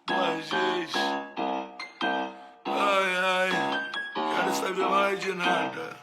Mas, ai, quero saber mais de nada.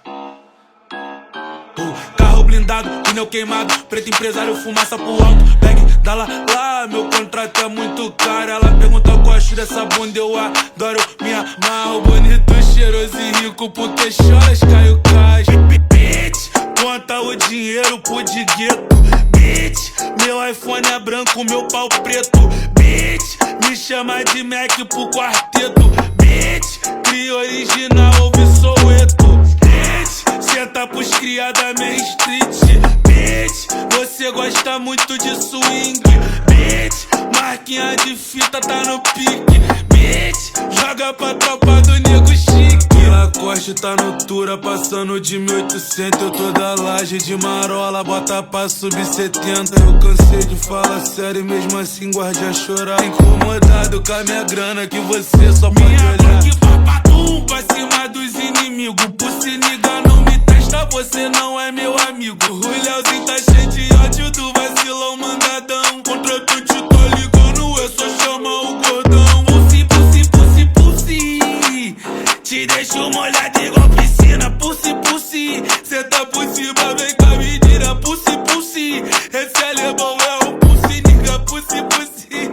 Carro blindado, pneu queimado, preto empresário, fumaça pro alto. Bag da lá, meu contrato é muito caro. Ela pergunta qual acho dessa bunda, eu adoro, me amarro. Bonito, cheiroso e rico, porque choras, cai o cais. Bitch, conta o dinheiro pro de gueto. Bitch, meu iPhone é branco, meu pau preto. Bitch, me chama de Mac pro quarteto. Bitch, cria original, ouve Soweto. Bitch, senta pros cria da Main Street. Bitch, você gosta muito de swing. Bitch, marquinha de fita tá no pique. Bitch, joga pra tropa do nego chique. Lacoste tá no Tura, passando de 1800. Eu tô da laje de marola, bota pra subir 70. Eu cansei de falar sério, mesmo assim guarde a chorar. Incomodado com a minha grana que você só pode olhar. Que papatum pra cima dos inimigos. Por se ligar não me testa, você não é meu amigo. O Léozinho tá cheio de ódio do vacilão mangadão. Contra tu te tô ligando, é só chamar o gordão. Pussy, pussy, pussy, pussy, te deixo molhado igual piscina. Pussy, pussy, cê tá por cima, vem com a medida. Pussy, pussy, esse alemão é o pussy, nigga. Pussy, pussy.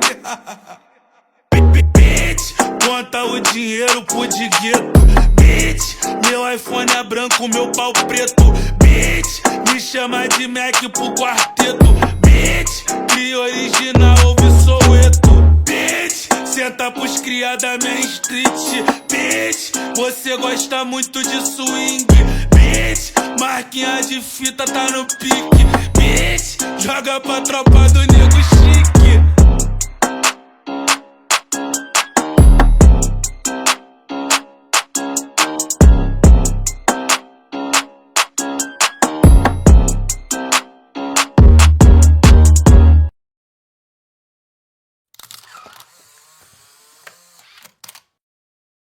Bitch, conta o dinheiro pro de gueto. Bitch, meu iPhone é branco, meu pau preto. Bitch, me chama de Mac pro quarteto. Bitch, cria original, ouve Soweto. Bitch, senta pros cria da Main Street. Bitch, você gosta muito de swing. Bitch, marquinha de fita tá no pique. Bitch, joga pra tropa do nego